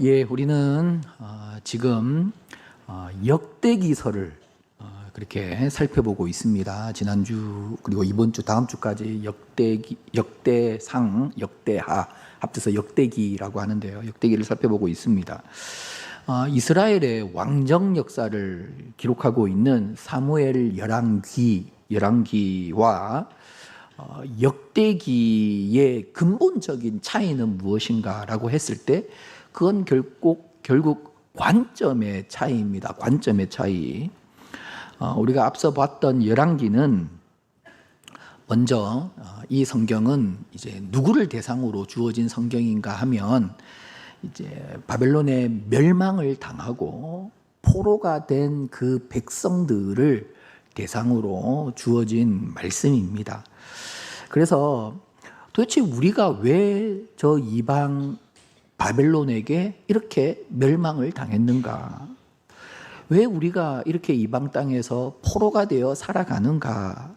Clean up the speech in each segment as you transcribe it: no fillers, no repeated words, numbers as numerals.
예, 우리는 지금 역대기서를 그렇게 살펴보고 있습니다. 지난주 그리고 이번 주 다음 주까지 역대상, 역대하 합쳐서 역대기라고 하는데요. 역대기를 살펴보고 있습니다. 이스라엘의 왕정 역사를 기록하고 있는 사무엘 열왕기와 역대기의 근본적인 차이는 무엇인가라고 했을 때 그건 결국 관점의 차이입니다. 관점의 차이. 우리가 앞서 봤던 열왕기는 먼저 이 성경은 이제 누구를 대상으로 주어진 성경인가 하면 이제 바벨론의 멸망을 당하고 포로가 된 그 백성들을 대상으로 주어진 말씀입니다. 그래서 도대체 우리가 왜 저 이방 바벨론에게 이렇게 멸망을 당했는가? 왜 우리가 이렇게 이방 땅에서 포로가 되어 살아가는가?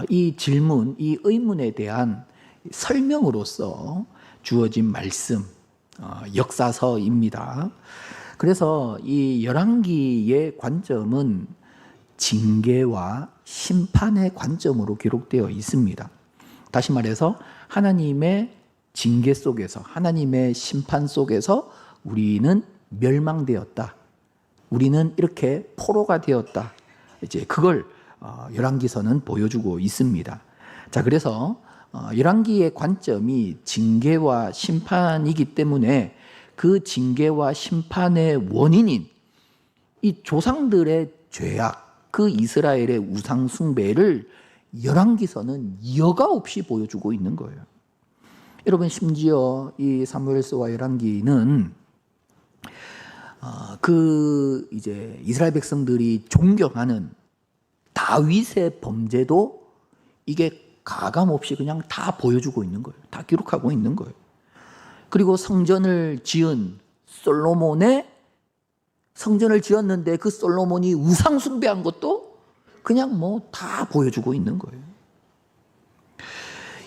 이 질문, 이 의문에 대한 설명으로서 주어진 말씀, 역사서입니다. 그래서 이 열왕기의 관점은 징계와 심판의 관점으로 기록되어 있습니다. 다시 말해서 하나님의 징계 속에서, 하나님의 심판 속에서 우리는 멸망되었다. 우리는 이렇게 포로가 되었다. 이제 그걸 열왕기서는 보여주고 있습니다. 자, 그래서 열왕기의 관점이 징계와 심판이기 때문에 그 징계와 심판의 원인인 이 조상들의 죄악, 그 이스라엘의 우상 숭배를 열왕기서는 여과 없이 보여주고 있는 거예요. 여러분, 심지어 이 사무엘서와 열왕기는 이제 이스라엘 백성들이 존경하는 다윗의 범죄도 이게 가감없이 그냥 다 보여주고 있는 거예요. 다 기록하고 있는 거예요. 그리고 성전을 지었는데 그 솔로몬이 우상 숭배한 것도 그냥 다 보여주고 있는 거예요.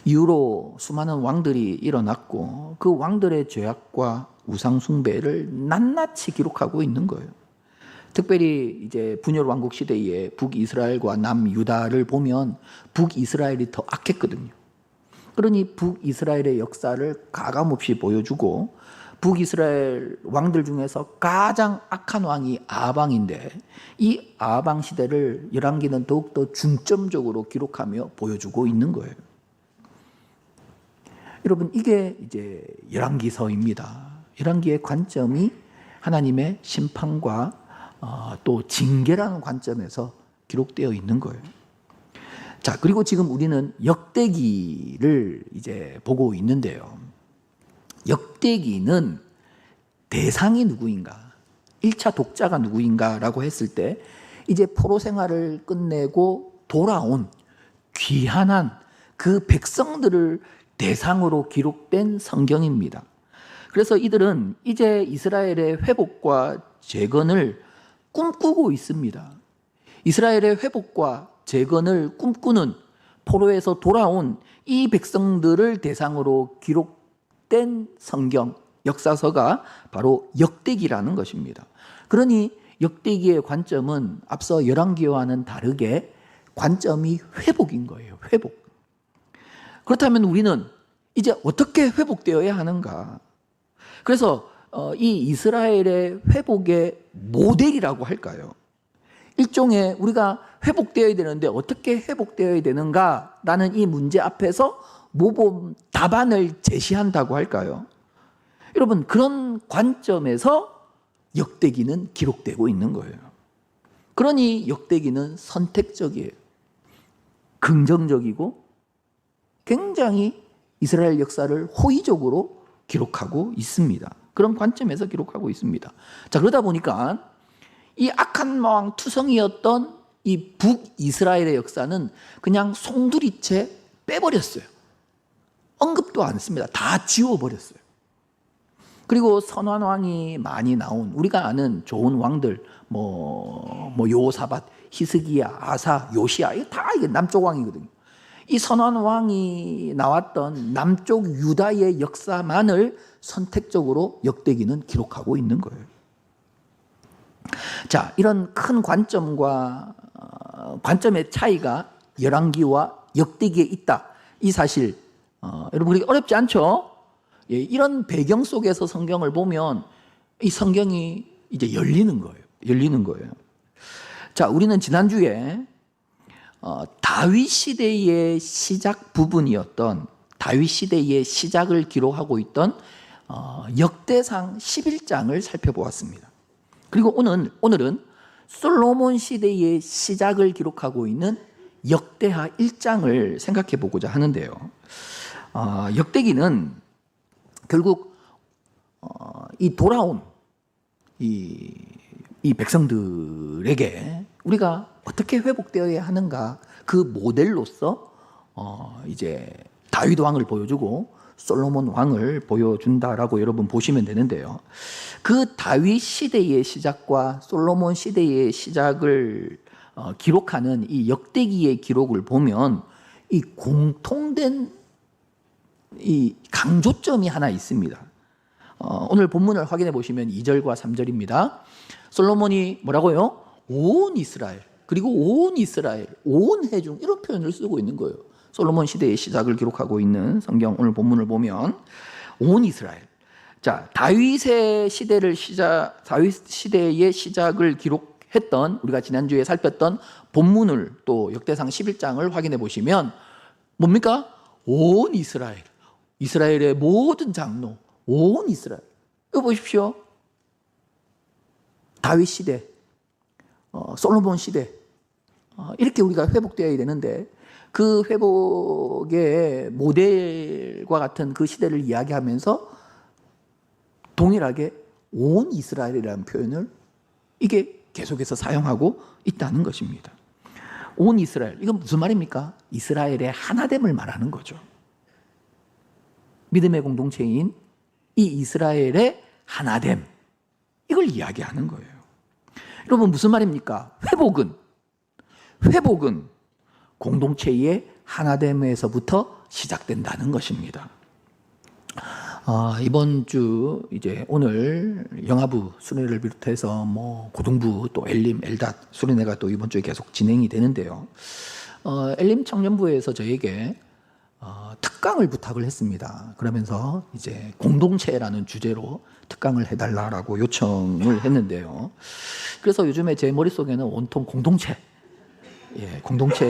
이후로 수많은 왕들이 일어났고 그 왕들의 죄악과 우상 숭배를 낱낱이 기록하고 있는 거예요. 특별히 이제 분열 왕국 시대에 북이스라엘과 남유다를 보면 북이스라엘이 더 악했거든요. 그러니 북이스라엘의 역사를 가감없이 보여주고 북이스라엘 왕들 중에서 가장 악한 왕이 아방인데 이 아방 시대를 열왕기는 더욱더 중점적으로 기록하며 보여주고 있는 거예요. 여러분, 이게 이제 열왕기서입니다. 열왕기의 관점이 하나님의 심판과 또 징계라는 관점에서 기록되어 있는 거예요. 자, 그리고 지금 우리는 역대기를 이제 보고 있는데요. 역대기는 대상이 누구인가? 1차 독자가 누구인가라고 했을 때 이제 포로 생활을 끝내고 돌아온 귀환한 그 백성들을 대상으로 기록된 성경입니다. 그래서 이들은 이제 이스라엘의 회복과 재건을 꿈꾸고 있습니다. 이스라엘의 회복과 재건을 꿈꾸는 포로에서 돌아온 이 백성들을 대상으로 기록된 성경, 역사서가 바로 역대기라는 것입니다. 그러니 역대기의 관점은 앞서 열왕기와는 다르게 관점이 회복인 거예요. 회복. 그렇다면 우리는 이제 어떻게 회복되어야 하는가? 그래서 이 이스라엘의 회복의 모델이라고 할까요? 일종의 우리가 회복되어야 되는데 어떻게 회복되어야 되는가? 라는 이 문제 앞에서 모범 답안을 제시한다고 할까요? 여러분, 그런 관점에서 역대기는 기록되고 있는 거예요. 그러니 역대기는 선택적이에요. 긍정적이고 굉장히 이스라엘 역사를 호의적으로 기록하고 있습니다. 그런 관점에서 기록하고 있습니다. 자, 그러다 보니까 이 악한 왕 투성이었던 이 북이스라엘의 역사는 그냥 송두리째 빼버렸어요. 언급도 안 씁니다. 다 지워버렸어요. 그리고 선한 왕이 많이 나온 우리가 아는 좋은 왕들 요사밧, 히스기야, 아사, 요시야, 이게 다 이게 남쪽 왕이거든요. 이 선한 왕이 나왔던 남쪽 유다의 역사만을 선택적으로 역대기는 기록하고 있는 거예요. 자, 이런 큰 관점의 차이가 열왕기와 역대기에 있다. 이 사실 여러분 우리 어렵지 않죠? 예, 이런 배경 속에서 성경을 보면 이 성경이 이제 열리는 거예요. 자, 우리는 지난주에 다윗 시대의 시작 부분이었던 다윗 시대의 시작을 기록하고 있던 역대상 11장을 살펴보았습니다. 그리고 오늘은 솔로몬 시대의 시작을 기록하고 있는 역대하 1장을 생각해 보고자 하는데요. 역대기는 결국 이 돌아온 이 백성들에게 우리가 어떻게 회복되어야 하는가 그 모델로서 이제 다윗 왕을 보여주고 솔로몬 왕을 보여준다라고 여러분 보시면 되는데요. 그 다윗 시대의 시작과 솔로몬 시대의 시작을 기록하는 이 역대기의 기록을 보면 이 공통된 이 강조점이 하나 있습니다. 오늘 본문을 확인해 보시면 2절과 3절입니다. 솔로몬이 뭐라고요? 온 이스라엘, 그리고 온 이스라엘, 온 회중 이런 표현을 쓰고 있는 거예요. 솔로몬 시대의 시작을 기록하고 있는 성경 오늘 본문을 보면 온 이스라엘. 자, 다윗 시대의 시작을 기록했던 우리가 지난주에 살폈던 본문을 또 역대상 11장을 확인해 보시면 뭡니까? 온 이스라엘. 이스라엘의 모든 장로, 온 이스라엘. 이거 보십시오. 다윗 시대, 솔로몬 시대, 이렇게 우리가 회복되어야 되는데 그 회복의 모델과 같은 그 시대를 이야기하면서 동일하게 온 이스라엘이라는 표현을 이게 계속해서 사용하고 있다는 것입니다. 온 이스라엘, 이건 무슨 말입니까? 이스라엘의 하나됨을 말하는 거죠. 믿음의 공동체인 이 이스라엘의 하나됨, 이걸 이야기하는 거예요. 여러분 무슨 말입니까? 회복은 공동체의 하나됨에서부터 시작된다는 것입니다. 이번 주 이제 오늘 영아부 수련회를 비롯해서 고등부 또 엘림, 엘닷 수련회가 또 이번 주에 계속 진행이 되는데요. 엘림 청년부에서 저에게 특강을 부탁을 했습니다. 그러면서 이제 공동체라는 주제로 특강을 해달라고 요청을 했는데요. 그래서 요즘에 제 머릿속에는 온통 공동체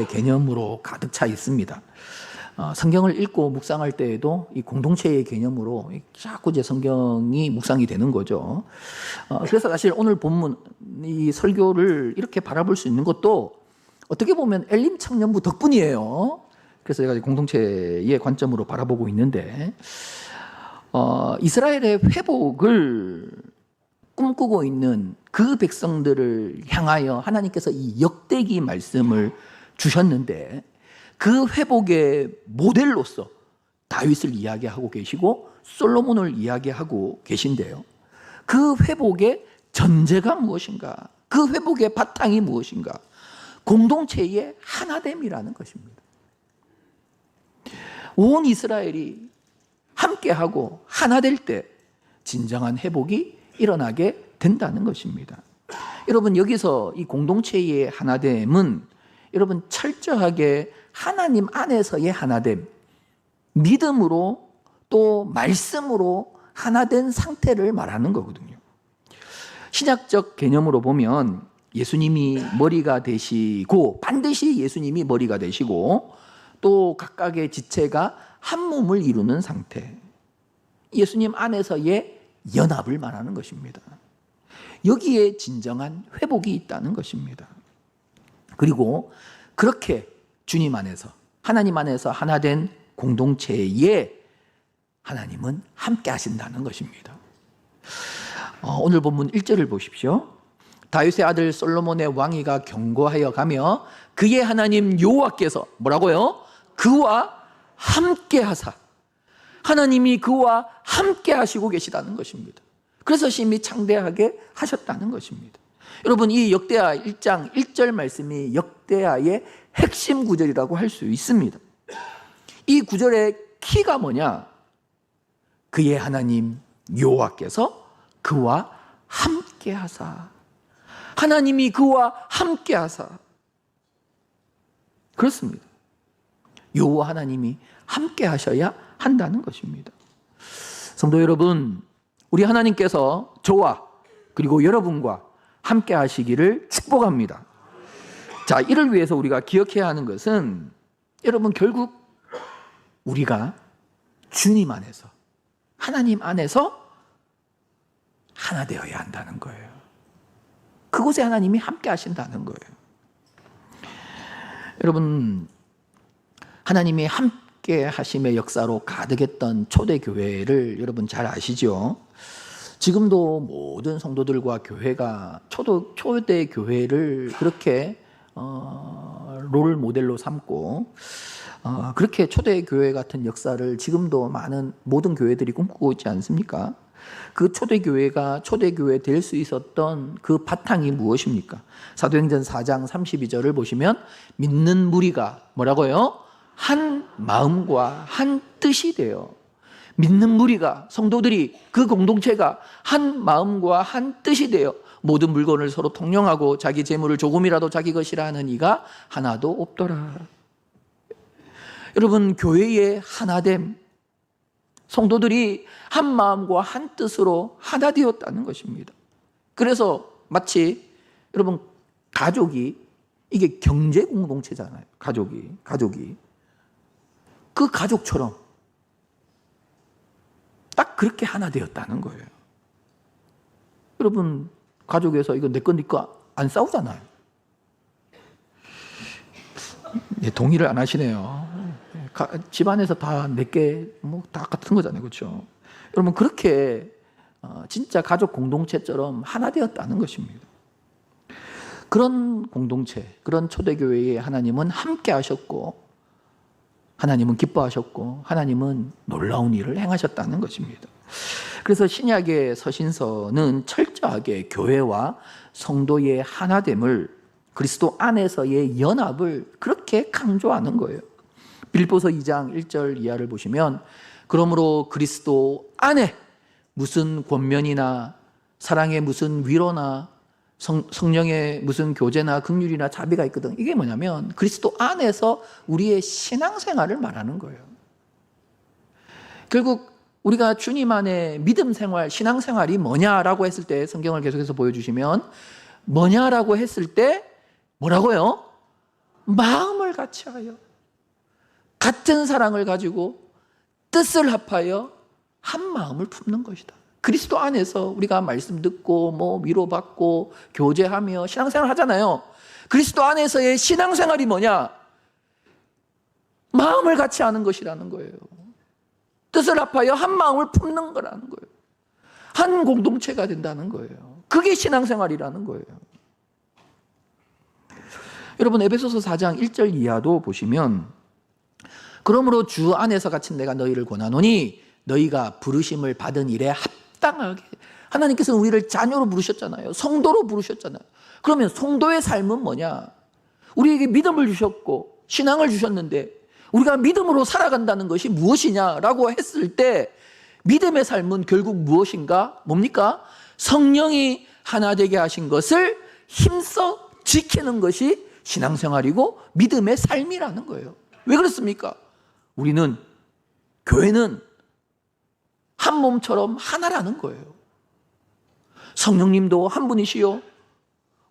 개념으로 가득 차 있습니다. 성경을 읽고 묵상할 때에도 이 공동체의 개념으로 자꾸 이제 성경이 묵상이 되는 거죠. 그래서 사실 오늘 본문 이 설교를 이렇게 바라볼 수 있는 것도 어떻게 보면 엘림 청년부 덕분이에요. 그래서 제가 공동체의 관점으로 바라보고 있는데 이스라엘의 회복을 꿈꾸고 있는 그 백성들을 향하여 하나님께서 이 역대기 말씀을 주셨는데 그 회복의 모델로서 다윗을 이야기하고 계시고 솔로몬을 이야기하고 계신데요. 그 회복의 전제가 무엇인가? 그 회복의 바탕이 무엇인가? 공동체의 하나됨이라는 것입니다. 온 이스라엘이 함께하고 하나 될 때 진정한 회복이 일어나게 된다는 것입니다. 여러분 여기서 이 공동체의 하나됨은 여러분 철저하게 하나님 안에서의 하나됨, 믿음으로 또 말씀으로 하나된 상태를 말하는 거거든요. 신약적 개념으로 보면 예수님이 머리가 되시고 반드시 예수님이 머리가 되시고 또 각각의 지체가 한 몸을 이루는 상태, 예수님 안에서의 연합을 말하는 것입니다. 여기에 진정한 회복이 있다는 것입니다. 그리고 그렇게 주님 안에서 하나님 안에서 하나된 공동체에 하나님은 함께 하신다는 것입니다. 오늘 본문 1절을 보십시오. 다윗의 아들 솔로몬의 왕위가 견고하여 가며 그의 하나님 여호와께서 뭐라고요? 그와 함께 하사, 하나님이 그와 함께 하시고 계시다는 것입니다. 그래서 심히 창대하게 하셨다는 것입니다. 여러분 이 역대하 1장 1절 말씀이 역대하의 핵심 구절이라고 할 수 있습니다. 이 구절의 키가 뭐냐? 그의 하나님 여호와께서 그와 함께하사. 하나님이 그와 함께하사. 그렇습니다. 여호와 하나님이 함께하셔야 한다는 것입니다. 성도 여러분, 우리 하나님께서 저와 그리고 여러분과 함께하시기를 축복합니다. 자, 이를 위해서 우리가 기억해야 하는 것은 여러분, 결국 우리가 주님 안에서, 하나님 안에서 하나 되어야 한다는 거예요. 그곳에 하나님이 함께 하신다는 거예요. 여러분, 하나님이 함께 하심의 역사로 가득했던 초대교회를 여러분 잘 아시죠? 지금도 모든 성도들과 교회가 초대교회를 그렇게 롤 모델로 삼고 그렇게 초대교회 같은 역사를 지금도 모든 교회들이 꿈꾸고 있지 않습니까? 그 초대교회가 초대교회 될 수 있었던 그 바탕이 무엇입니까? 사도행전 4장 32절을 보시면 믿는 무리가 뭐라고요? 한 마음과 한 뜻이 되어, 믿는 무리가, 성도들이, 그 공동체가 한 마음과 한 뜻이 되어 모든 물건을 서로 통용하고 자기 재물을 조금이라도 자기 것이라 하는 이가 하나도 없더라. 여러분, 교회의 하나됨, 성도들이 한 마음과 한 뜻으로 하나 되었다는 것입니다. 그래서 마치 여러분, 가족이, 이게 경제 공동체잖아요. 가족이 그 가족처럼 딱 그렇게 하나 되었다는 거예요. 여러분, 가족에서 이거 내 거 네 거 안 싸우잖아요. 동의를 안 하시네요. 집안에서 다 내게 다 같은 거잖아요, 그렇죠? 여러분, 그렇게 진짜 가족 공동체처럼 하나 되었다는 것입니다. 그런 공동체, 그런 초대교회에 하나님은 함께 하셨고, 하나님은 기뻐하셨고, 하나님은 놀라운 일을 행하셨다는 것입니다. 그래서 신약의 서신서는 철저하게 교회와 성도의 하나됨을, 그리스도 안에서의 연합을 그렇게 강조하는 거예요. 빌립보서 2장 1절 이하를 보시면, 그러므로 그리스도 안에 무슨 권면이나 사랑의 무슨 위로나 성령의 무슨 교제나 긍휼이나 자비가 있거든. 이게 뭐냐면 그리스도 안에서 우리의 신앙생활을 말하는 거예요. 결국 우리가 주님 안에 믿음 생활, 신앙생활이 뭐냐라고 했을 때, 성경을 계속해서 보여주시면 뭐냐라고 했을 때 뭐라고요? 마음을 같이하여 같은 사랑을 가지고 뜻을 합하여 한 마음을 품는 것이다. 그리스도 안에서 우리가 말씀 듣고 위로받고 교제하며 신앙생활 하잖아요. 그리스도 안에서의 신앙생활이 뭐냐? 마음을 같이 하는 것이라는 거예요. 뜻을 합하여 한 마음을 품는 거라는 거예요. 한 공동체가 된다는 거예요. 그게 신앙생활이라는 거예요. 여러분, 에베소서 4장 1절 이하도 보시면, 그러므로 주 안에서 갇힌 내가 너희를 권하노니 너희가 부르심을 받은 일에 합당하게. 하나님께서는 우리를 자녀로 부르셨잖아요. 성도로 부르셨잖아요. 그러면 성도의 삶은 뭐냐? 우리에게 믿음을 주셨고 신앙을 주셨는데 우리가 믿음으로 살아간다는 것이 무엇이냐라고 했을 때, 믿음의 삶은 결국 무엇인가? 뭡니까? 성령이 하나 되게 하신 것을 힘써 지키는 것이 신앙생활이고 믿음의 삶이라는 거예요. 왜 그렇습니까? 교회는 한 몸처럼 하나라는 거예요. 성령님도 한 분이시요,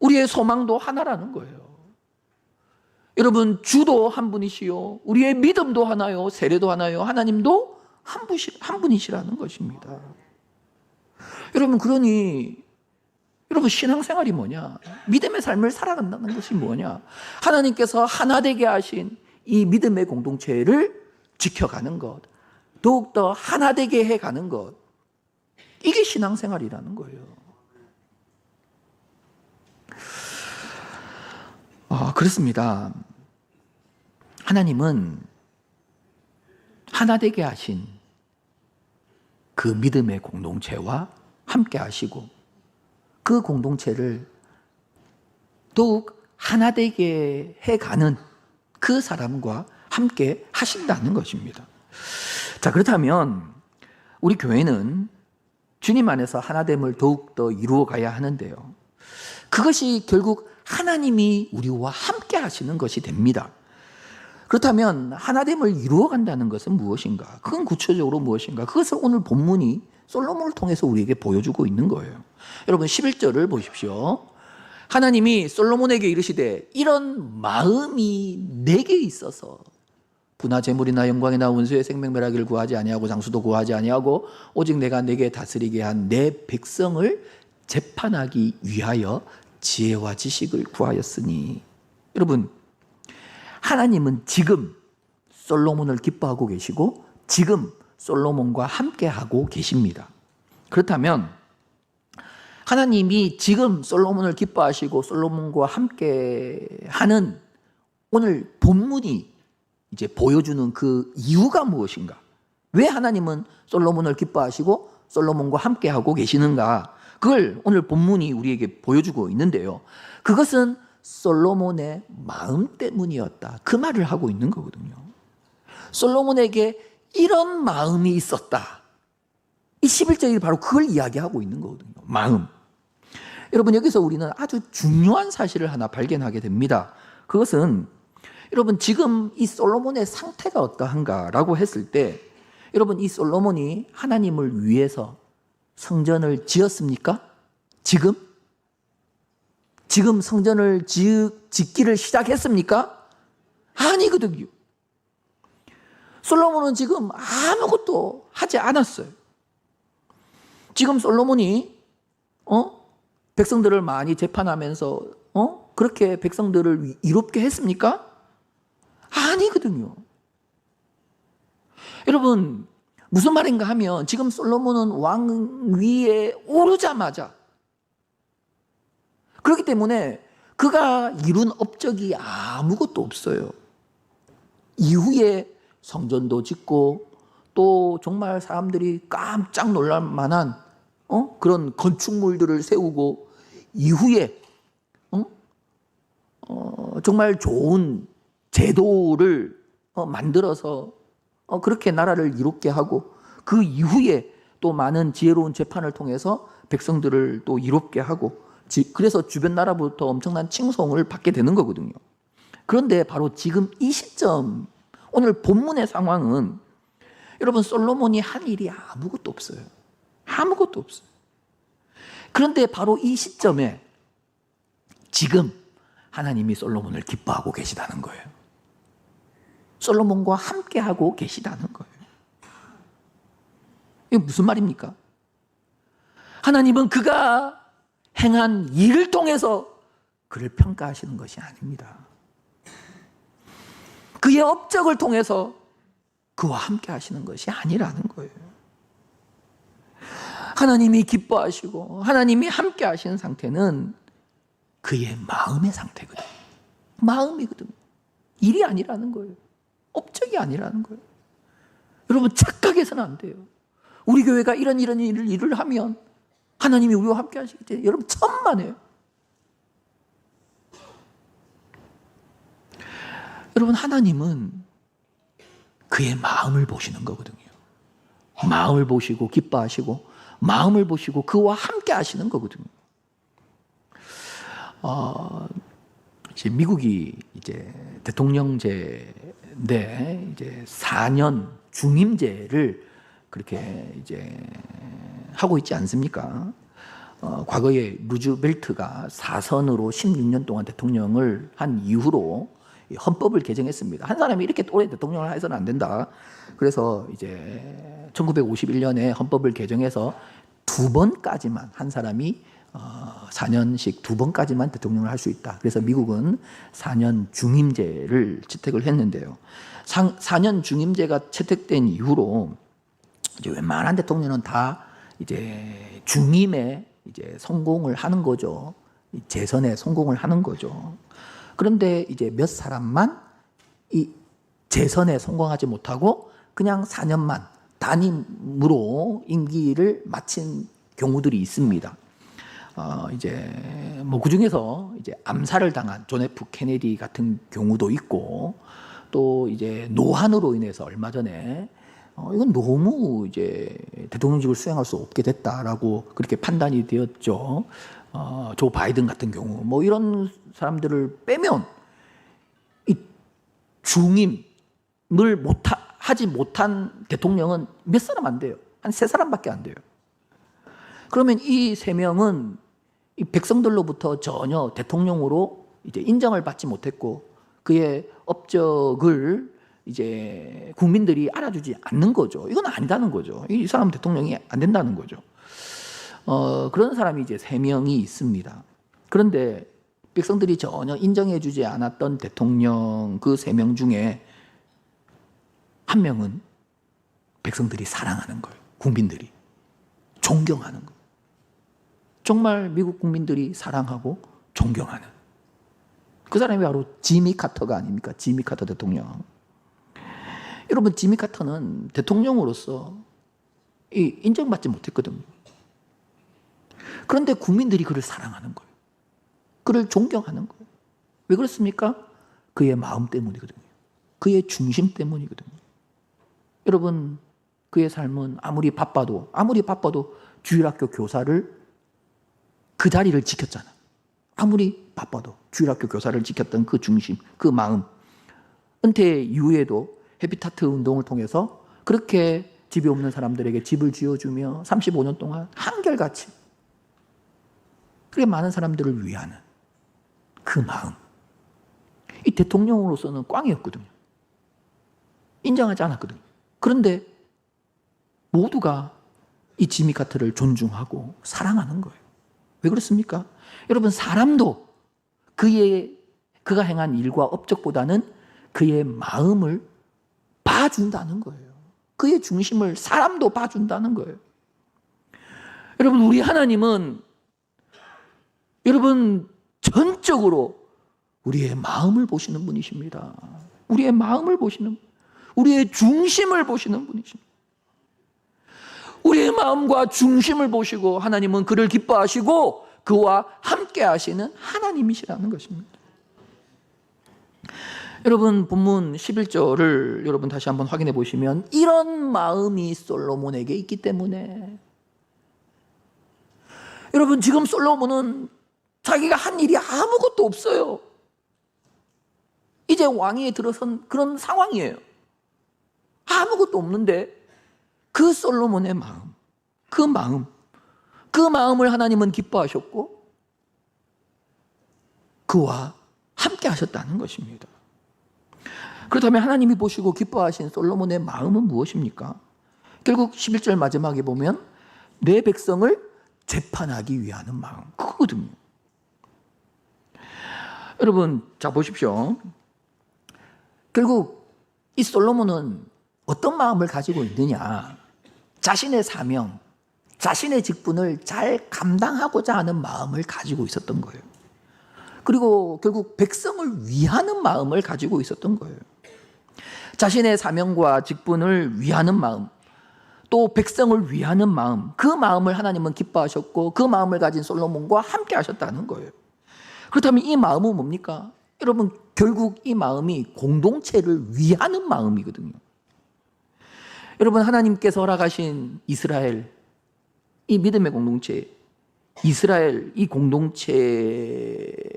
우리의 소망도 하나라는 거예요. 여러분, 주도 한 분이시요, 우리의 믿음도 하나요, 세례도 하나요, 하나님도 한 분이시라는 것입니다. 여러분, 그러니 여러분, 신앙생활이 뭐냐? 믿음의 삶을 살아간다는 것이 뭐냐? 하나님께서 하나 되게 하신 이 믿음의 공동체를 지켜가는 것, 더욱더 하나 되게 해가는 것, 이게 신앙생활이라는 거예요. 그렇습니다. 하나님은 하나 되게 하신 그 믿음의 공동체와 함께 하시고, 그 공동체를 더욱 하나 되게 해가는 그 사람과 함께 하신다는 것입니다. 자, 그렇다면 우리 교회는 주님 안에서 하나됨을 더욱더 이루어 가야 하는데요. 그것이 결국 하나님이 우리와 함께 하시는 것이 됩니다. 그렇다면 하나됨을 이루어 간다는 것은 무엇인가? 그건 구체적으로 무엇인가? 그것을 오늘 본문이 솔로몬을 통해서 우리에게 보여주고 있는 거예요. 여러분 11절을 보십시오. 하나님이 솔로몬에게 이르시되 이런 마음이 내게 있어서 부나 재물이나 영광이나 원수의 생명멸하기를 구하지 아니하고 장수도 구하지 아니하고 오직 내가 내게 다스리게 한 내 백성을 재판하기 위하여 지혜와 지식을 구하였으니. 여러분, 하나님은 지금 솔로몬을 기뻐하고 계시고 지금 솔로몬과 함께하고 계십니다. 그렇다면 하나님이 지금 솔로몬을 기뻐하시고 솔로몬과 함께하는 오늘 본문이 이제 보여주는 그 이유가 무엇인가? 왜 하나님은 솔로몬을 기뻐하시고 솔로몬과 함께하고 계시는가? 그걸 오늘 본문이 우리에게 보여주고 있는데요. 그것은 솔로몬의 마음 때문이었다. 그 말을 하고 있는 거거든요. 솔로몬에게 이런 마음이 있었다. 이 11절이 바로 그걸 이야기하고 있는 거거든요. 마음. 여러분, 여기서 우리는 아주 중요한 사실을 하나 발견하게 됩니다. 그것은 여러분, 지금 이 솔로몬의 상태가 어떠한가라고 했을 때 여러분, 이 솔로몬이 하나님을 위해서 성전을 지었습니까? 지금 성전을 짓기를 시작했습니까? 아니거든요. 솔로몬은 지금 아무것도 하지 않았어요. 지금 솔로몬이 백성들을 많이 재판하면서 그렇게 백성들을 이롭게 했습니까? 아니거든요. 여러분, 무슨 말인가 하면 지금 솔로몬은 왕 위에 오르자마자, 그렇기 때문에 그가 이룬 업적이 아무것도 없어요. 이후에 성전도 짓고 또 정말 사람들이 깜짝 놀랄 만한 그런 건축물들을 세우고 이후에 정말 좋은 제도를 만들어서 그렇게 나라를 이롭게 하고 그 이후에 또 많은 지혜로운 재판을 통해서 백성들을 또 이롭게 하고 그래서 주변 나라부터 엄청난 칭송을 받게 되는 거거든요. 그런데 바로 지금 이 시점, 오늘 본문의 상황은 여러분 솔로몬이 한 일이 아무것도 없어요. 아무것도 없어요. 그런데 바로 이 시점에 지금 하나님이 솔로몬을 기뻐하고 계시다는 거예요. 솔로몬과 함께하고 계시다는 거예요. 이게 무슨 말입니까? 하나님은 그가 행한 일을 통해서 그를 평가하시는 것이 아닙니다. 그의 업적을 통해서 그와 함께 하시는 것이 아니라는 거예요. 하나님이 기뻐하시고 하나님이 함께 하시는 상태는 그의 마음의 상태거든요. 마음이거든요. 일이 아니라는 거예요. 업적이 아니라는 거예요. 여러분, 착각해서는 안 돼요. 우리 교회가 이런 일을 하면 하나님이 우리와 함께 하시기 때문에 여러분 천만에요. 여러분, 하나님은 그의 마음을 보시는 거거든요. 마음을 보시고 기뻐하시고 마음을 보시고 그와 함께 하시는 거거든요. 이제 미국이 이제 대통령제인데 이제 4년 중임제를 그렇게 이제 하고 있지 않습니까? 과거에 루즈벨트가 4선으로 16년 동안 대통령을 한 이후로 헌법을 개정했습니다. 한 사람이 이렇게 오래 대통령을 해서는 안 된다. 그래서 이제 1951년에 헌법을 개정해서 2번까지만 한 사람이 4년씩 2번까지만 대통령을 할 수 있다. 그래서 미국은 4년 중임제를 채택을 했는데요. 4년 중임제가 채택된 이후로 이제 웬만한 대통령은 다 이제 중임에 이제 성공을 하는 거죠. 재선에 성공을 하는 거죠. 그런데 이제 몇 사람만 이 재선에 성공하지 못하고 그냥 4년만 단임으로 임기를 마친 경우들이 있습니다. 이제 뭐 그 중에서 이제 암살을 당한 존 F 케네디 같은 경우도 있고 또 이제 노안으로 인해서 얼마 전에 이건 너무 이제 대통령직을 수행할 수 없게 됐다라고 그렇게 판단이 되었죠. 조 바이든 같은 경우 뭐 이런 사람들을 빼면 이 중임을 하지 못한 대통령은 몇 사람 안 돼요. 한 3사람밖에 안 돼요. 그러면 이 3명은 이 백성들로부터 전혀 대통령으로 이제 인정을 받지 못했고 그의 업적을 이제 국민들이 알아주지 않는 거죠. 이건 아니다는 거죠. 이 사람 대통령이 안 된다는 거죠. 그런 사람이 이제 3명이 있습니다. 그런데 백성들이 전혀 인정해주지 않았던 대통령 그 3명 중에 한 명은 백성들이 사랑하는 거예요. 국민들이 존경하는 거예요. 정말 미국 국민들이 사랑하고 존경하는 그 사람이 바로 지미 카터가 아닙니까? 지미 카터 대통령. 여러분, 지미 카터는 대통령으로서 인정받지 못했거든요. 그런데 국민들이 그를 사랑하는 거예요. 그를 존경하는 거예요. 왜 그렇습니까? 그의 마음 때문이거든요. 그의 중심 때문이거든요. 여러분, 그의 삶은 아무리 바빠도 주일학교 교사를 그 자리를 지켰잖아. 아무리 바빠도 주일학교 교사를 지켰던 그 중심, 그 마음. 은퇴 이후에도 해피타트 운동을 통해서 그렇게 집이 없는 사람들에게 집을 지어주며 35년 동안 한결같이 그렇게 많은 사람들을 위하는 그 마음. 이 대통령으로서는 꽝이었거든요. 인정하지 않았거든요. 그런데 모두가 이 지미 카터를 존중하고 사랑하는 거예요. 왜 그렇습니까? 여러분, 사람도 그가 행한 일과 업적보다는 그의 마음을 봐준다는 거예요. 그의 중심을 사람도 봐준다는 거예요. 여러분, 우리 하나님은 여러분 전적으로 우리의 마음을 보시는 분이십니다. 우리의 마음을 보시는, 우리의 중심을 보시는 분이십니다. 우리의 마음과 중심을 보시고 하나님은 그를 기뻐하시고 그와 함께 하시는 하나님이시라는 것입니다. 여러분, 본문 11절을 여러분 다시 한번 확인해 보시면 이런 마음이 솔로몬에게 있기 때문에, 여러분, 지금 솔로몬은 자기가 한 일이 아무것도 없어요. 이제 왕위에 들어선 그런 상황이에요. 아무것도 없는데 그 솔로몬의 마음, 그 마음을 하나님은 기뻐하셨고 그와 함께 하셨다는 것입니다. 그렇다면 하나님이 보시고 기뻐하신 솔로몬의 마음은 무엇입니까? 결국 11절 마지막에 보면 내 백성을 재판하기 위하는 마음, 그거거든요. 여러분, 자 보십시오. 결국 이 솔로몬은 어떤 마음을 가지고 있느냐? 자신의 사명, 자신의 직분을 잘 감당하고자 하는 마음을 가지고 있었던 거예요. 그리고 결국 백성을 위하는 마음을 가지고 있었던 거예요. 자신의 사명과 직분을 위하는 마음, 또 백성을 위하는 마음, 그 마음을 하나님은 기뻐하셨고 그 마음을 가진 솔로몬과 함께 하셨다는 거예요. 그렇다면 이 마음은 뭡니까? 여러분, 결국 이 마음이 공동체를 위하는 마음이거든요. 여러분, 하나님께서 허락하신 이스라엘, 이 믿음의 공동체, 이스라엘 이 공동체를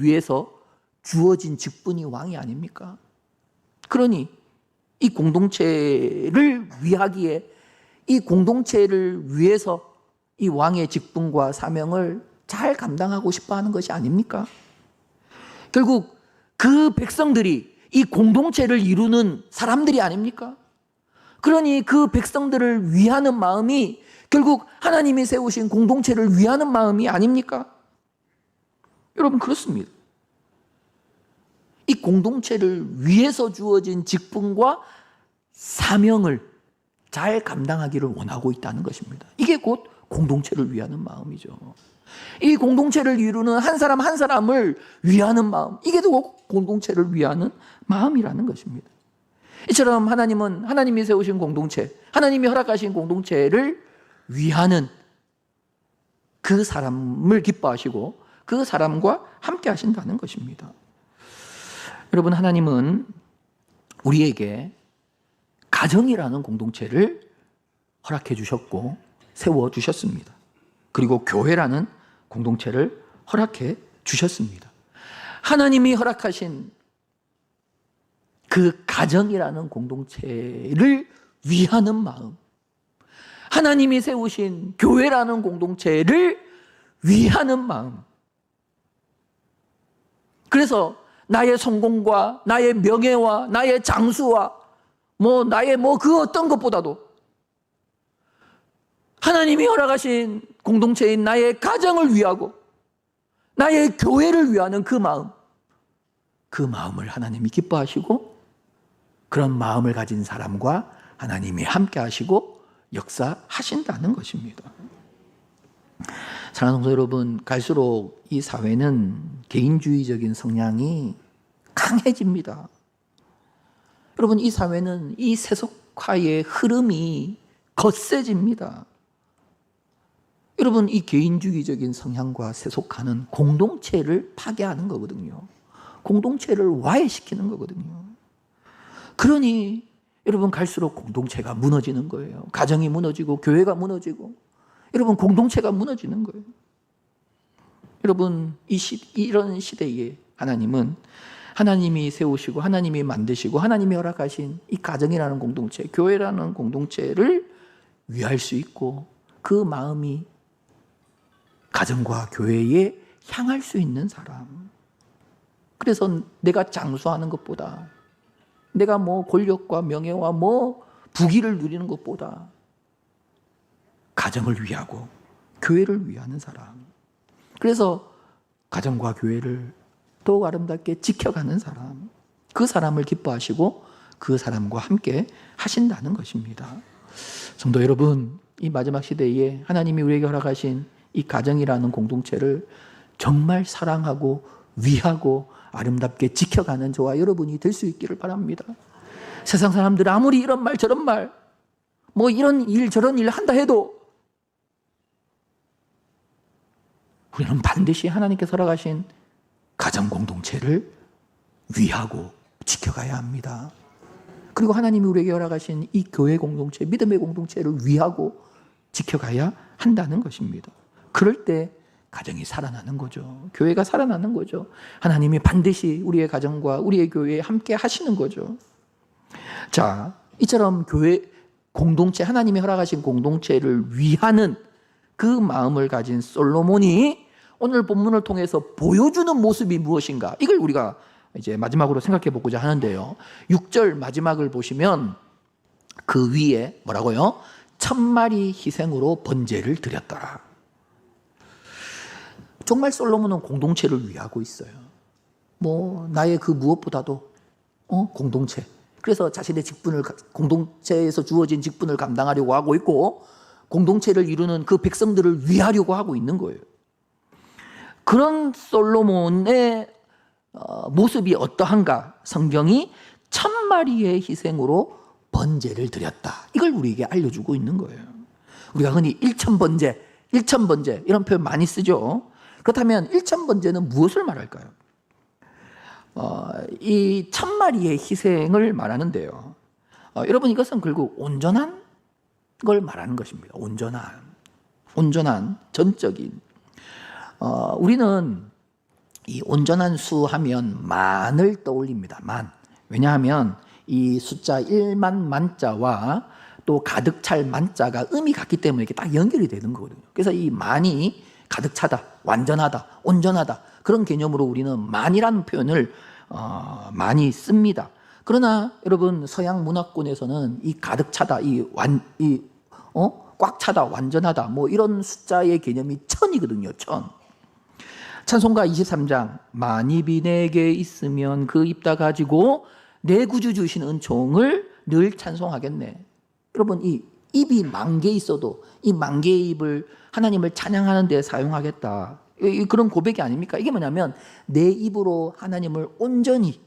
위해서 주어진 직분이 왕이 아닙니까? 그러니 이 공동체를 위하기에, 이 공동체를 위해서 이 왕의 직분과 사명을 잘 감당하고 싶어 하는 것이 아닙니까? 결국 그 백성들이 이 공동체를 이루는 사람들이 아닙니까? 그러니 그 백성들을 위하는 마음이 결국 하나님이 세우신 공동체를 위하는 마음이 아닙니까? 여러분, 그렇습니다. 이 공동체를 위해서 주어진 직분과 사명을 잘 감당하기를 원하고 있다는 것입니다. 이게 곧 공동체를 위하는 마음이죠. 이 공동체를 이루는 한 사람 한 사람을 위하는 마음, 이게 곧 공동체를 위하는 마음이라는 것입니다. 이처럼 하나님은 하나님이 세우신 공동체, 하나님이 허락하신 공동체를 위하는 그 사람을 기뻐하시고 그 사람과 함께 하신다는 것입니다. 여러분, 하나님은 우리에게 가정이라는 공동체를 허락해 주셨고 세워 주셨습니다. 그리고 교회라는 공동체를 허락해 주셨습니다. 하나님이 허락하신 그 가정이라는 공동체를 위하는 마음, 하나님이 세우신 교회라는 공동체를 위하는 마음. 그래서 나의 성공과 나의 명예와 나의 장수와 나의 그 어떤 것보다도 하나님이 허락하신 공동체인 나의 가정을 위하고 나의 교회를 위하는 그 마음을 하나님이 기뻐하시고 그런 마음을 가진 사람과 하나님이 함께 하시고 역사하신다는 것입니다. 사랑하는 성도 여러분, 갈수록 이 사회는 개인주의적인 성향이 강해집니다. 여러분, 이 사회는 이 세속화의 흐름이 거세집니다. 여러분, 이 개인주의적인 성향과 세속화는 공동체를 파괴하는 거거든요. 공동체를 와해시키는 거거든요. 그러니 여러분, 갈수록 공동체가 무너지는 거예요. 가정이 무너지고 교회가 무너지고 여러분, 공동체가 무너지는 거예요. 여러분, 이런 시대에 하나님은 하나님이 세우시고 하나님이 만드시고 하나님이 허락하신 이 가정이라는 공동체, 교회라는 공동체를 위할 수 있고 그 마음이 가정과 교회에 향할 수 있는 사람. 그래서 내가 장수하는 것보다 내가 권력과 명예와 부귀를 누리는 것보다 가정을 위하고 교회를 위하는 사람. 그래서 가정과 교회를 더욱 아름답게 지켜가는 사람. 그 사람을 기뻐하시고 그 사람과 함께 하신다는 것입니다. 성도 여러분, 이 마지막 시대에 하나님이 우리에게 허락하신 이 가정이라는 공동체를 정말 사랑하고 위하고 아름답게 지켜가는 저와 여러분이 될 수 있기를 바랍니다. 세상 사람들 아무리 이런 말 저런 말 이런 일 저런 일 한다 해도 우리는 반드시 하나님께서 허락하신 가정 공동체를 위하고 지켜가야 합니다. 그리고 하나님이 우리에게 허락하신 이 교회 공동체, 믿음의 공동체를 위하고 지켜가야 한다는 것입니다. 그럴 때 가정이 살아나는 거죠. 교회가 살아나는 거죠. 하나님이 반드시 우리의 가정과 우리의 교회에 함께 하시는 거죠. 자, 이처럼 교회 공동체, 하나님이 허락하신 공동체를 위하는 그 마음을 가진 솔로몬이 오늘 본문을 통해서 보여주는 모습이 무엇인가? 이걸 우리가 이제 마지막으로 생각해 보고자 하는데요. 6절 마지막을 보시면 그 위에 뭐라고요? 1000마리 희생으로 번제를 드렸더라. 정말 솔로몬은 공동체를 위하고 있어요. 나의 그 무엇보다도 공동체. 그래서 자신의 직분을, 공동체에서 주어진 직분을 감당하려고 하고 있고 공동체를 이루는 그 백성들을 위하려고 하고 있는 거예요. 그런 솔로몬의 모습이 어떠한가? 성경이 1000마리의 희생으로 번제를 드렸다. 이걸 우리에게 알려주고 있는 거예요. 우리가 흔히 1000번제 이런 표현 많이 쓰죠. 그렇다면 1000번제는 무엇을 말할까요? 이 1000마리의 희생을 말하는데요. 여러분, 이것은 결국 온전한 걸 말하는 것입니다. 온전한 전적인. 우리는 이 온전한 수 하면 만을 떠올립니다. 만. 왜냐하면 이 숫자 1만 만자와 또 가득 찰 만자가 음이 같기 때문에 이렇게 딱 연결이 되는 거거든요. 그래서 이 만이 가득 차다, 완전하다, 온전하다, 그런 개념으로 우리는 만이라는 표현을 많이 씁니다. 그러나 여러분, 서양 문화권에서는 이 가득 차다, 꽉 차다, 완전하다, 이런 숫자의 개념이 1000이거든요. 1000. 찬송가 23장, 만입이 내게 있으면 그 입 다 가지고 내 구주 주신 은총을 늘 찬송하겠네. 여러분, 이 입이 10,000개 있어도 이 10,000개의 입을 하나님을 찬양하는 데 사용하겠다. 그런 고백이 아닙니까? 이게 뭐냐면 내 입으로 하나님을 온전히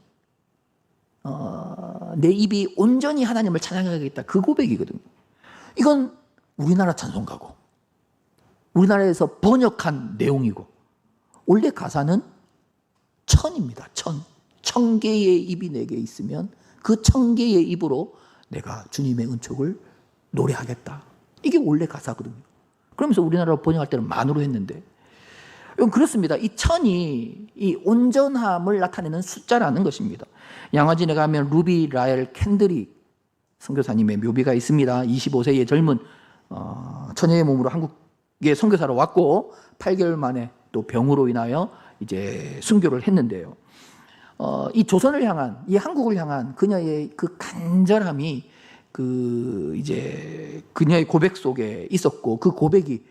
내 입이 온전히 하나님을 찬양하겠다. 그 고백이거든요. 이건 우리나라 찬송가고 우리나라에서 번역한 내용이고 원래 가사는 1000입니다. 1000. 1000개의 입이 내게 있으면 그 1000개의 입으로 내가 주님의 은총을 노래하겠다. 이게 원래 가사거든요. 그러면서 우리나라로 번역할 때는 만으로 했는데, 그렇습니다. 이 1000이 이 온전함을 나타내는 숫자라는 것입니다. 양화진에 가면 루비 라엘 캔드릭 선교사님의 묘비가 있습니다. 25세의 젊은 처녀의 몸으로 한국에 선교사로 왔고 8개월 만에 또 병으로 인하여 이제 순교를 했는데요. 이 조선을 향한, 이 한국을 향한 그녀의 그 간절함이 그 이제 그녀의 고백 속에 있었고, 그 고백이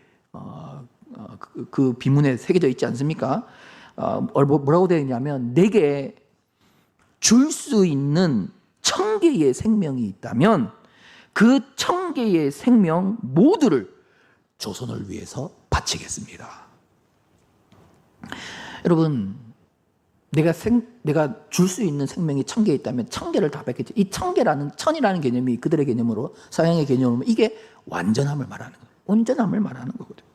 그 비문에 새겨져 있지 않습니까? 뭐라고 되어 있냐면, 내게 줄 수 있는 1000개의 생명이 있다면 그 1000개의 생명 모두를 조선을 위해서 바치겠습니다. 여러분, 내가 줄 수 있는 생명이 1000개 있다면 1000개를 다 받겠지. 이 1000개라는, 1000이라는 개념이 그들의 개념으로, 서양의 개념으로 이게 완전함을 말하는 거예요. 온전함을 말하는 거거든요.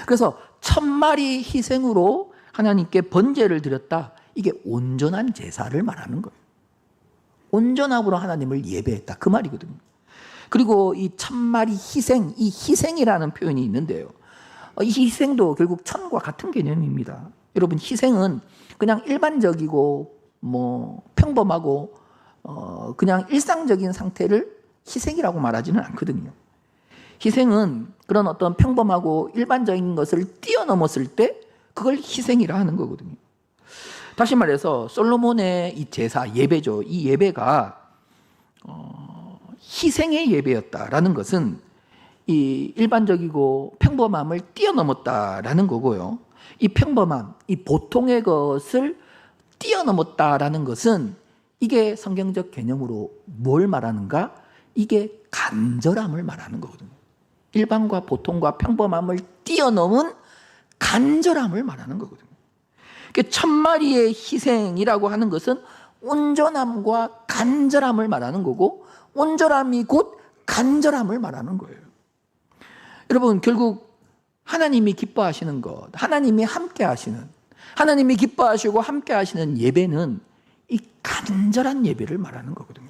그래서 1000마리 희생으로 하나님께 번제를 드렸다. 이게 온전한 제사를 말하는 거예요. 온전함으로 하나님을 예배했다. 그 말이거든요. 그리고 이 1000마리 희생, 이 희생이라는 표현이 있는데요. 이 희생도 결국 1000과 같은 개념입니다. 여러분, 희생은 그냥 일반적이고 평범하고 그냥 일상적인 상태를 희생이라고 말하지는 않거든요. 희생은 그런 어떤 평범하고 일반적인 것을 뛰어넘었을 때 그걸 희생이라 하는 거거든요. 다시 말해서 솔로몬의 이 제사, 예배죠. 이 예배가 희생의 예배였다라는 것은 이 일반적이고 평범함을 뛰어넘었다라는 거고요. 이 평범함, 이 보통의 것을 뛰어넘었다라는 것은 이게 성경적 개념으로 뭘 말하는가? 이게 간절함을 말하는 거거든요. 일반과 보통과 평범함을 뛰어넘은 간절함을 말하는 거거든요. 1000마리의 희생이라고 하는 것은 온전함과 간절함을 말하는 거고, 온전함이 곧 간절함을 말하는 거예요. 여러분, 결국 하나님이 기뻐하시는 것, 하나님이 함께 하시는, 하나님이 기뻐하시고 함께 하시는 예배는 이 간절한 예배를 말하는 거거든요.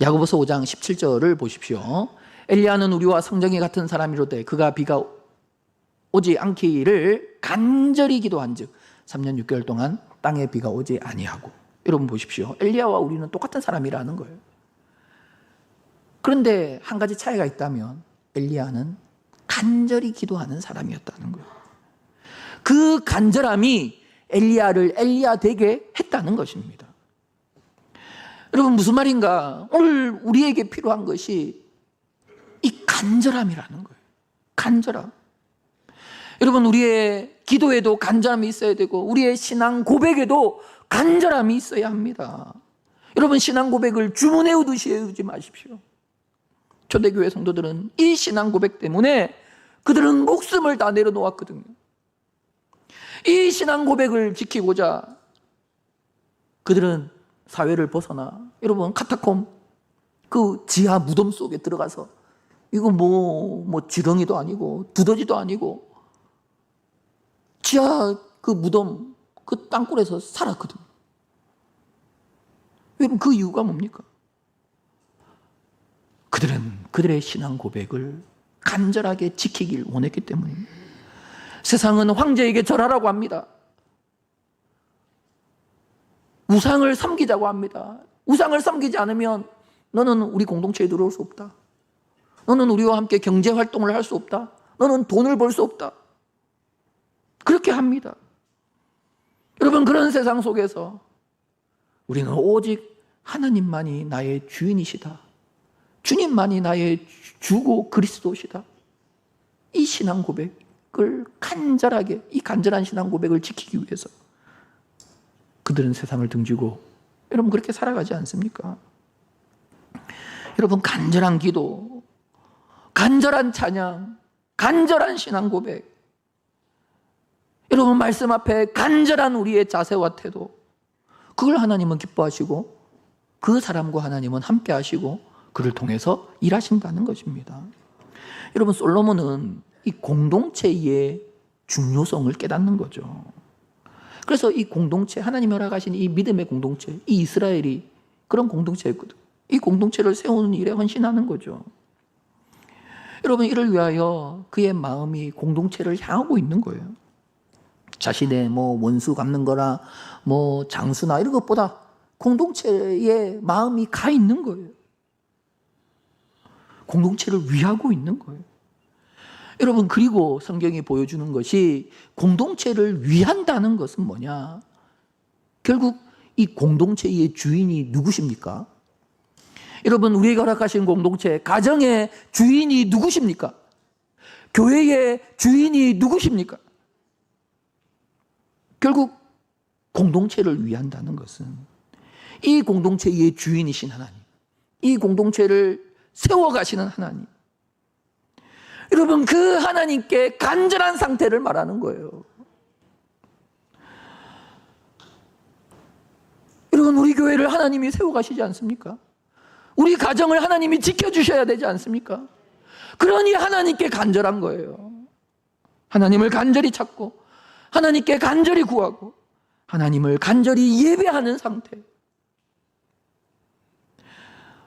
야고보서 5장 17절을 보십시오. 엘리야는 우리와 성정이 같은 사람이로되 그가 비가 오지 않기를 간절히 기도한즉 3년 6개월 동안 땅에 비가 오지 아니하고. 여러분 보십시오. 엘리야와 우리는 똑같은 사람이라는 거예요. 그런데 한 가지 차이가 있다면 엘리야는 간절히 기도하는 사람이었다는 거예요. 그 간절함이 엘리야를 엘리야 되게 했다는 것입니다. 여러분, 무슨 말인가? 오늘 우리에게 필요한 것이 이 간절함이라는 거예요. 간절함. 여러분, 우리의 기도에도 간절함이 있어야 되고 우리의 신앙 고백에도 간절함이 있어야 합니다. 여러분, 신앙 고백을 주문에 오듯이 해오지 마십시오. 초대교회 성도들은 이 신앙 고백 때문에 그들은 목숨을 다 내려놓았거든요. 이 신앙 고백을 지키고자 그들은 사회를 벗어나, 여러분, 카타콤, 그 지하 무덤 속에 들어가서, 이거 지렁이도 아니고 두더지도 아니고 지하 그 무덤, 그 땅굴에서 살았거든요. 여러분, 그 이유가 뭡니까? 그들은 그들의 신앙 고백을 간절하게 지키길 원했기 때문입니다. 세상은 황제에게 절하라고 합니다. 우상을 섬기자고 합니다. 우상을 섬기지 않으면 너는 우리 공동체에 들어올 수 없다. 너는 우리와 함께 경제 활동을 할 수 없다. 너는 돈을 벌 수 없다. 그렇게 합니다. 여러분, 그런 세상 속에서 우리는 오직 하나님만이 나의 주인이시다. 주님만이 나의 주고 그리스도시다. 이 신앙 고백을 간절하게, 이 간절한 신앙 고백을 지키기 위해서 그들은 세상을 등지고, 여러분, 그렇게 살아가지 않습니까? 여러분, 간절한 기도, 간절한 찬양, 간절한 신앙 고백, 여러분, 말씀 앞에 간절한 우리의 자세와 태도, 그걸 하나님은 기뻐하시고 그 사람과 하나님은 함께 하시고 그를 통해서 일하신다는 것입니다. 여러분, 솔로몬은 이 공동체의 중요성을 깨닫는 거죠. 그래서 이 공동체, 하나님이 허락하신 이 믿음의 공동체, 이 이스라엘이 그런 공동체였거든. 이 공동체를 세우는 일에 헌신하는 거죠. 여러분, 이를 위하여 그의 마음이 공동체를 향하고 있는 거예요. 자신의 원수 갚는 거나 장수나 이런 것보다 공동체에 마음이 가 있는 거예요. 공동체를 위하고 있는 거예요. 여러분, 그리고 성경이 보여주는 것이 공동체를 위한다는 것은 뭐냐? 결국 이 공동체의 주인이 누구십니까? 여러분, 우리에게 허락하신 공동체, 가정의 주인이 누구십니까? 교회의 주인이 누구십니까? 결국 공동체를 위한다는 것은 이 공동체의 주인이신 하나님, 이 공동체를 세워가시는 하나님, 여러분, 그 하나님께 간절한 상태를 말하는 거예요. 여러분, 우리 교회를 하나님이 세워가시지 않습니까? 우리 가정을 하나님이 지켜주셔야 되지 않습니까? 그러니 하나님께 간절한 거예요. 하나님을 간절히 찾고 하나님께 간절히 구하고 하나님을 간절히 예배하는 상태.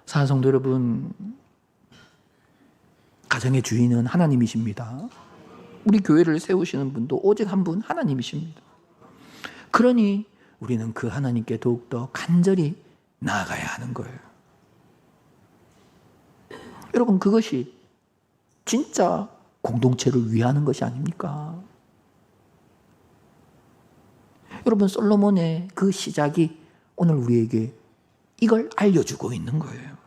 사랑하는 성도 여러분, 가정의 주인은 하나님이십니다. 우리 교회를 세우시는 분도 오직 한 분 하나님이십니다. 그러니 우리는 그 하나님께 더욱더 간절히 나아가야 하는 거예요. 여러분, 그것이 진짜 공동체를 위하는 것이 아닙니까? 여러분, 솔로몬의 그 시작이 오늘 우리에게 이걸 알려주고 있는 거예요.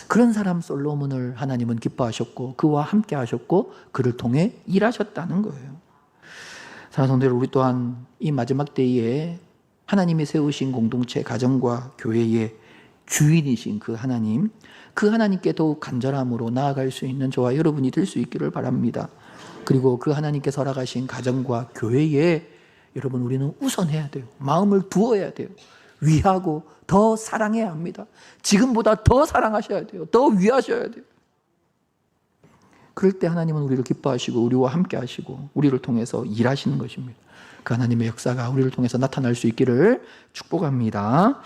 그런 사람 솔로몬을 하나님은 기뻐하셨고 그와 함께 하셨고 그를 통해 일하셨다는 거예요. 사랑하는 성도들, 우리 또한 이 마지막 때에 하나님이 세우신 공동체, 가정과 교회의 주인이신 그 하나님께 더욱 간절함으로 나아갈 수 있는 저와 여러분이 될 수 있기를 바랍니다. 그리고 그 하나님께서 허락하신 가정과 교회에 여러분, 우리는 우선해야 돼요. 마음을 두어야 돼요. 위하고 더 사랑해야 합니다. 지금보다 더 사랑하셔야 돼요. 더 위하셔야 돼요. 그럴 때 하나님은 우리를 기뻐하시고 우리와 함께 하시고 우리를 통해서 일하시는 것입니다. 그 하나님의 역사가 우리를 통해서 나타날 수 있기를 축복합니다.